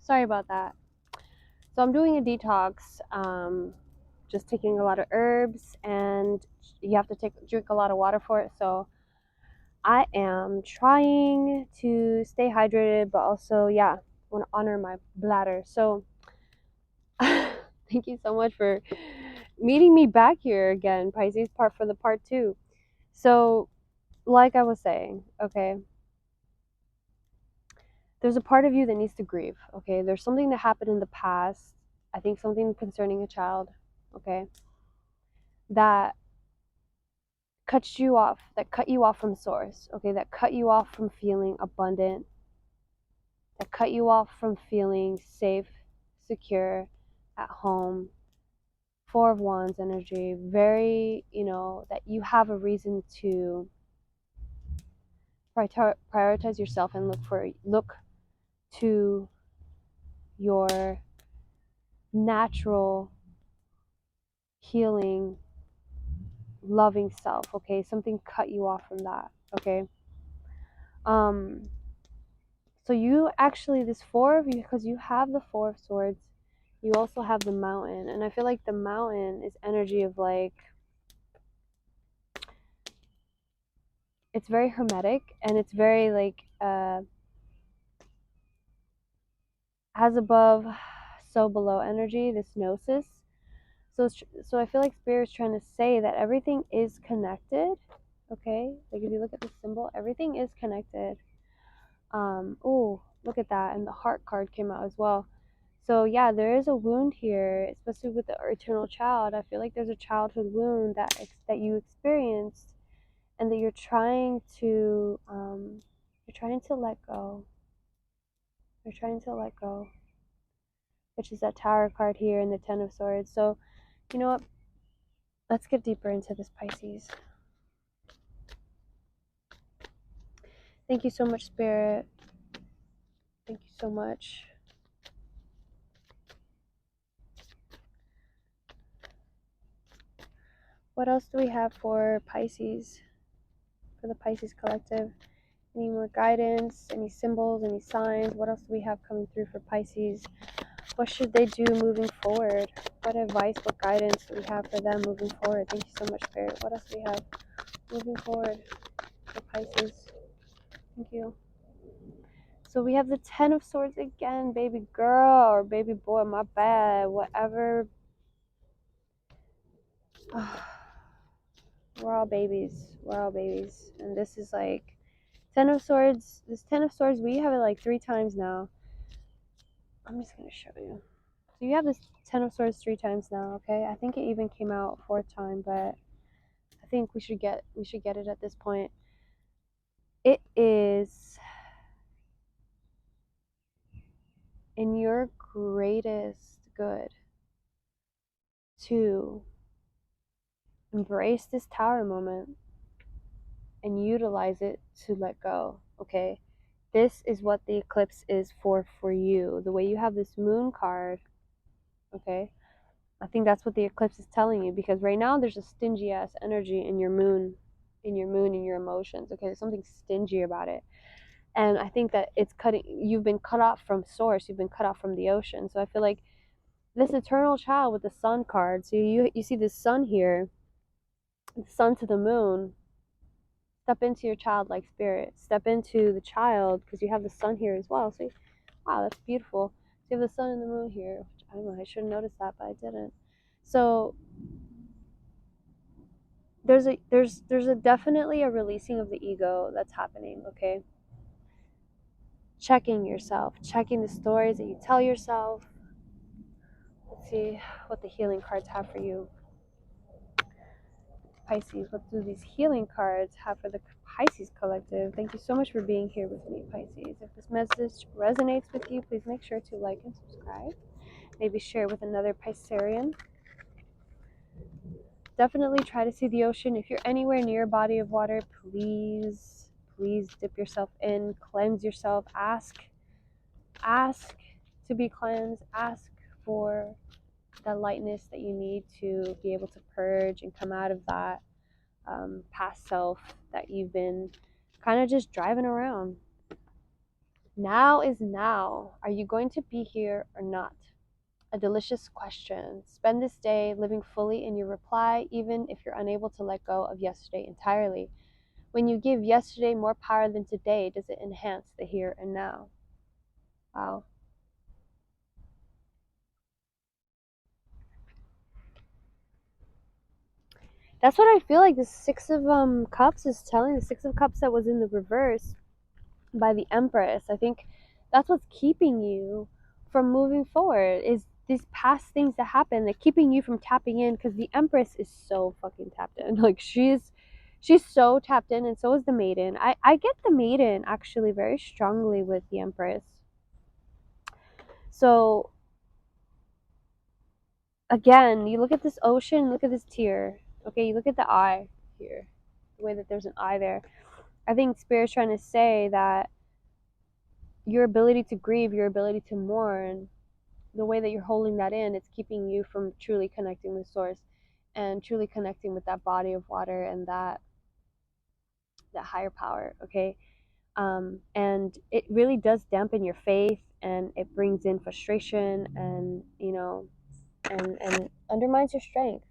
Sorry about that. So I'm doing a detox, just taking a lot of herbs, and you have to drink a lot of water for it. So I am trying to stay hydrated, but also, yeah, want to honor my bladder. So thank you so much for meeting me back here again, Pisces, for the part 2. So, like I was saying, okay, there's a part of you that needs to grieve, okay? There's something that happened in the past, I think something concerning a child, okay, that cut you off from source, okay, that cut you off from feeling abundant, that cut you off from feeling safe, secure, at home. 4 of Wands energy, very, that you have a reason to prioritize yourself and look to your natural healing, loving self, okay? Something cut you off from that, okay? So you actually, this 4 of you, because you have the 4 of Swords, you also have the Mountain, and I feel like the Mountain is energy of like, it's very hermetic, and it's very like, as above, so below energy, this gnosis. So I feel like Spirit's trying to say that everything is connected, okay? Like if you look at the symbol, everything is connected. Oh, look at that, and the Heart card came out as well. So yeah, there is a wound here, especially with the eternal child. I feel like there's a childhood wound that you experienced, and that you're trying to let go. You're trying to let go, which is that Tower card here and the 10 of Swords. So, you know what? Let's get deeper into this, Pisces. Thank you so much, Spirit. Thank you so much. What else do we have for Pisces? For the Pisces collective? Any more guidance? Any symbols? Any signs? What else do we have coming through for Pisces? What should they do moving forward? What advice, what guidance do we have for them moving forward? Thank you so much, Spirit. What else do we have moving forward for Pisces? Thank you. So we have the 10 of Swords again, baby girl or baby boy, my bad, whatever. We're all babies. We're all babies. And this is like 10 of Swords. This 10 of Swords, we have it like 3 times now. I'm just going to show you. So you have this 10 of Swords 3 times now, okay? I think it even came out 4th time, but I think we should get it at this point. It is in your greatest good to embrace this Tower moment and utilize it to let go, okay? This is what the eclipse is for you. The way you have this Moon card, okay? I think that's what the eclipse is telling you, because right now there's a stingy ass energy in your moon, in your emotions, okay? There's something stingy about it. And I think that you've been cut off from source, you've been cut off from the ocean. So I feel like this eternal child with the Sun card, so you see this sun here, the sun to the moon. Step into your childlike spirit. Step into the child, because you have the sun here as well. So, wow, that's beautiful. So you have the sun and the moon here. I don't know, I should have noticed that, but I didn't. So there's a definitely a releasing of the ego that's happening, okay? Checking yourself, checking the stories that you tell yourself. Let's see what the healing cards have for you. Pisces, what do these healing cards have for the Pisces collective? Thank you so much for being here with me, Pisces. If this message resonates with you, please make sure to like and subscribe. Maybe share with another Piscean. Definitely try to see the ocean. If you're anywhere near a body of water, please dip yourself in, cleanse yourself, ask to be cleansed, ask for that lightness that you need to be able to purge and come out of that past self that you've been kind of just driving around. Now is now. Are you going to be here or not? A delicious question. Spend this day living fully in your reply, even if you're unable to let go of yesterday entirely. When you give yesterday more power than today, does it enhance the here and now? Wow. That's what I feel like the Six of Cups is telling. The Six of Cups that was in the reverse by the Empress. I think that's what's keeping you from moving forward, is these past things that happen, that keeping you from tapping in, because the Empress is so fucking tapped in. Like she's so tapped in, and so is the Maiden. I get the Maiden actually very strongly with the Empress. So again, you look at this ocean, look at this tear. Okay, you look at the eye here, the way that there's an eye there. I think Spirit's trying to say that your ability to grieve, your ability to mourn, the way that you're holding that in, it's keeping you from truly connecting with source and truly connecting with that body of water and that higher power. Okay. And it really does dampen your faith, and it brings in frustration, and and undermines your strength.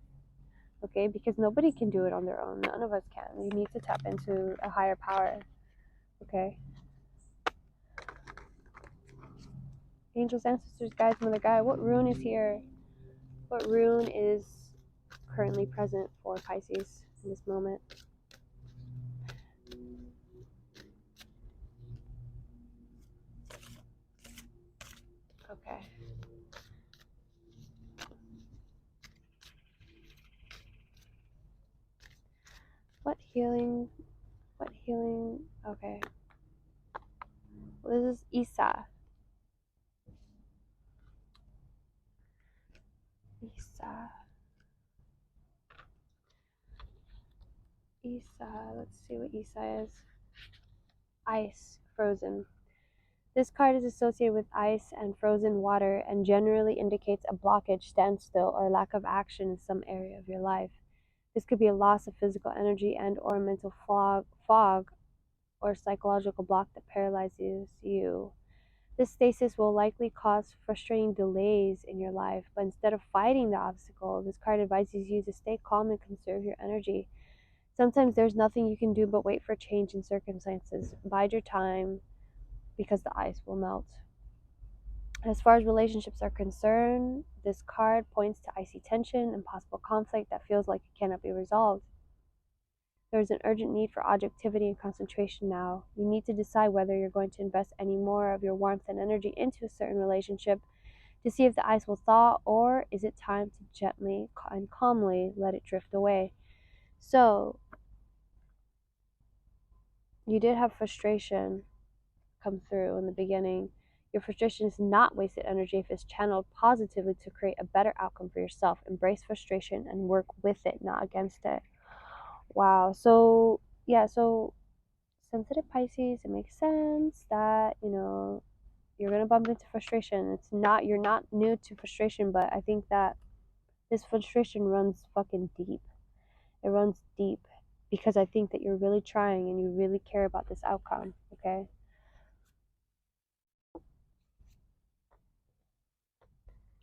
Okay, because nobody can do it on their own. None of us can. You need to tap into a higher power. Okay. Angels, ancestors, guides, mother, guide. What rune is here? What rune is currently present for Pisces in this moment? Okay. What healing? What healing? Okay. Well, this is Isa. Isa. Isa. Let's see what Isa is. Ice. Frozen. This card is associated with ice and frozen water and generally indicates a blockage, standstill, or lack of action in some area of your life. This could be a loss of physical energy and or a mental fog or psychological block that paralyzes you. This stasis will likely cause frustrating delays in your life, but instead of fighting the obstacle, this card advises you to stay calm and conserve your energy. Sometimes there's nothing you can do but wait for change in circumstances. Bide your time because the ice will melt. As far as relationships are concerned, this card points to icy tension and possible conflict that feels like it cannot be resolved. There is an urgent need for objectivity and concentration now. You need to decide whether you're going to invest any more of your warmth and energy into a certain relationship to see if the ice will thaw, or is it time to gently and calmly let it drift away? So, you did have frustration come through in the beginning. Your frustration is not wasted energy if it's channeled positively to create a better outcome for yourself. Embrace frustration and work with it, not against it. Wow. So, yeah, so sensitive Pisces, it makes sense that, you're going to bump into frustration. You're not new to frustration, but I think that this frustration runs fucking deep. It runs deep because I think that you're really trying and you really care about this outcome, okay?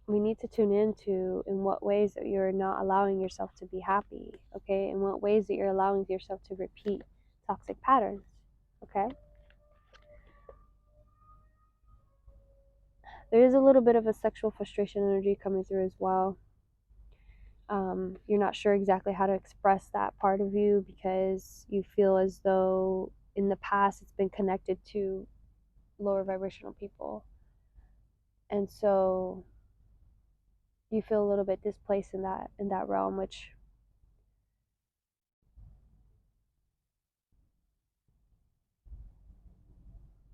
We need to tune into in what ways that you're not allowing yourself to be happy, okay? In what ways that you're allowing yourself to repeat toxic patterns, okay? There is a little bit of a sexual frustration energy coming through as well. You're not sure exactly how to express that part of you because you feel as though in the past it's been connected to lower vibrational people. And so you feel a little bit displaced in that realm, which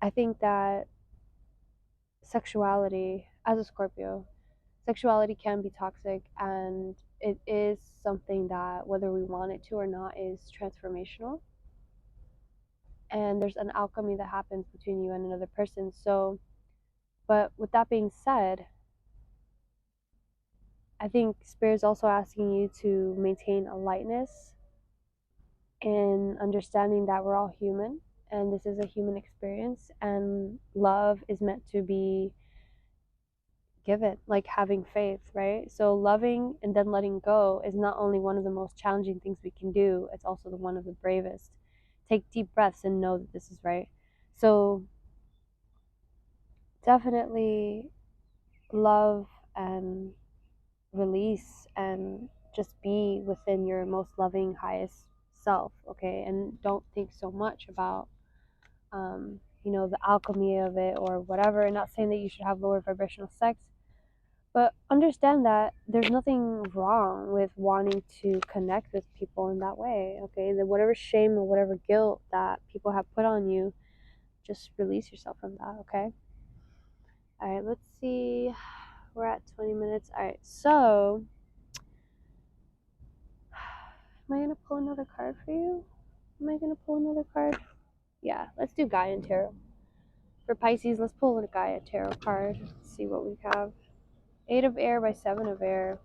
I think that sexuality, as a Scorpio, sexuality can be toxic, and it is something that, whether we want it to or not, is transformational. And there's an alchemy that happens between you and another person. So, but with that being said, I think Spirit is also asking you to maintain a lightness in understanding that we're all human and this is a human experience, and love is meant to be given, like having faith, right? So loving and then letting go is not only one of the most challenging things we can do, it's also the one of the bravest. Take deep breaths and know that this is right. So definitely love and release and just be within your most loving, highest self, okay? And don't think so much about, the alchemy of it or whatever. And not saying that you should have lower vibrational sex, but understand that there's nothing wrong with wanting to connect with people in that way, okay? That whatever shame or whatever guilt that people have put on you, just release yourself from that, okay? All right, let's see. We're at 20 minutes. All right, so am I going to pull another card for you? Am I going to pull another card? Yeah, let's do Gaian Tarot. For Pisces, let's pull a Gaia Tarot card. Let's see what we have. 8 of Air by 7 of Air.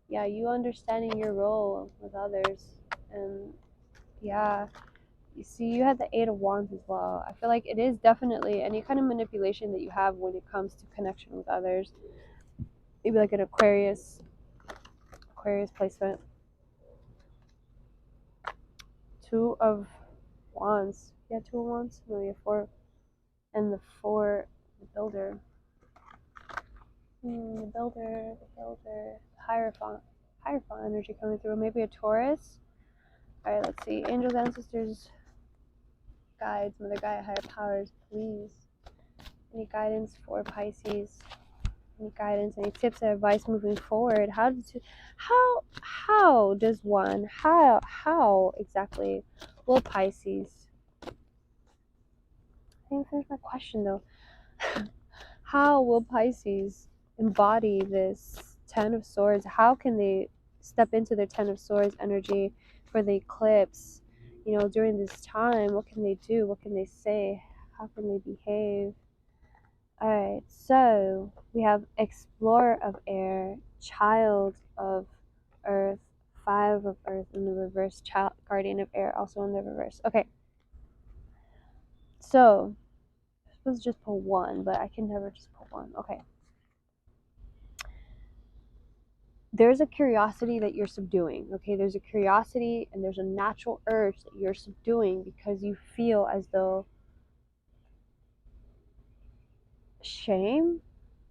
Yeah, you understanding your role with others. And yeah, you see, you had the 8 of Wands as well. I feel like it is definitely any kind of manipulation that you have when it comes to connection with others. Maybe like an Aquarius placement. 2 of Wands. Yeah, 2 of Wands. No, you have 4. And the 4, the Builder. The Builder. Hierophant energy coming through. Maybe a Taurus. All right, let's see. Angels, ancestors, guides, Mother Gaia, higher powers, please. Any guidance for Pisces? Any guidance? Any tips and advice moving forward? How exactly will Pisces? I didn't finish my question though. How will Pisces embody this 10 of Swords? How can they step into their 10 of Swords energy for the eclipse? During this time, what can they do? What can they say? How can they behave? Alright, so we have Explorer of Air, Child of Earth, 5 of Earth in the reverse, Guardian of Air also in the reverse. Okay, so I'm supposed to just pull one, but I can never just pull one. Okay. There's a curiosity that you're subduing, okay? There's a curiosity and there's a natural urge that you're subduing because you feel as though shame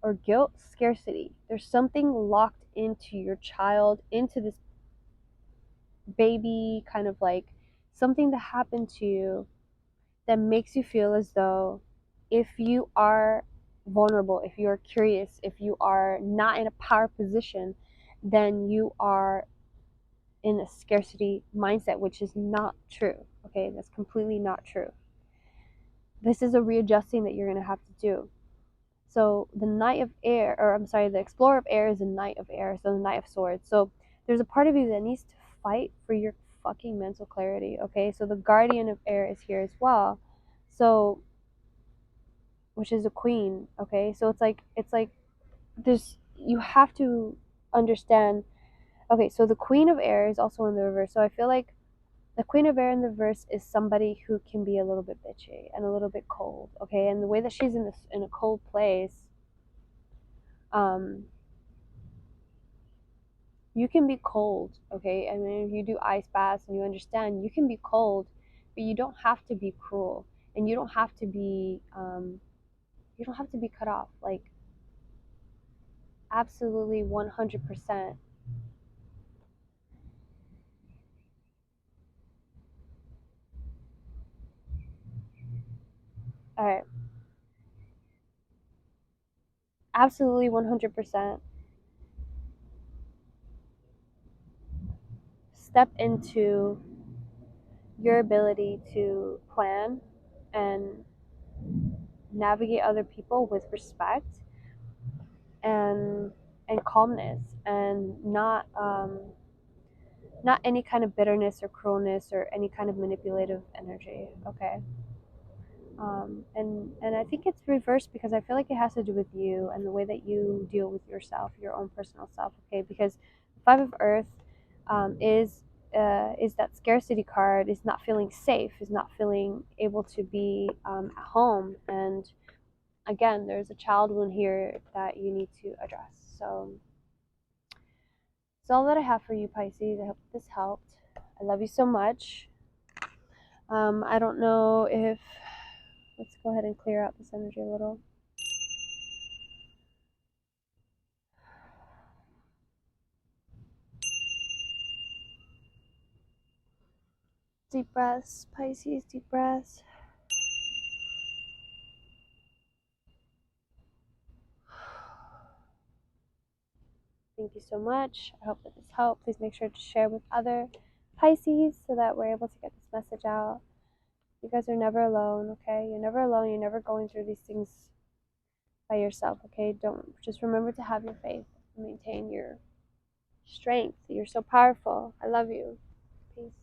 or guilt, scarcity. There's something locked into your child, into this baby, kind of like something that happened to you that makes you feel as though if you are vulnerable, if you are curious, if you are not in a power position, then you are in a scarcity mindset, which is not true. Okay, that's completely not true. This is a readjusting that you're going to have to do. So the the Explorer of Air is the Knight of Air, so the Knight of Swords. So there's a part of you that needs to fight for your fucking mental clarity, okay? So the Guardian of Air is here as well. So, which is a queen, okay? So it's like this, you have to understand. Okay, so the Queen of Air is also in the reverse. So I feel like the Queen of Air in the verse is somebody who can be a little bit bitchy and a little bit cold, okay? And the way that she's in a cold place, you can be cold, okay? I mean, if you do ice baths and you understand, you can be cold, but you don't have to be cruel, and you don't have to be cut off, like absolutely 100%. All right, absolutely 100%. Step into your ability to plan and navigate other people with respect and calmness, and not any kind of bitterness or cruelness or any kind of manipulative energy, okay? And I think it's reversed because I feel like it has to do with you and the way that you deal with yourself, your own personal self, okay? Because 5 of Earth is is that scarcity card, is not feeling safe, is not feeling able to be at home. And again, there's a child wound here that you need to address. So that's all that I have for you, Pisces. I hope this helped. I love you so much. I don't know if, let's go ahead and clear out this energy a little. Deep breaths, Pisces, deep breaths. Thank you so much. I hope that this helped. Please make sure to share with other Pisces so that we're able to get this message out. You guys are never alone, okay? You're never alone. You're never going through these things by yourself, okay? Don't just remember to have your faith and maintain your strength. You're so powerful. I love you. Peace.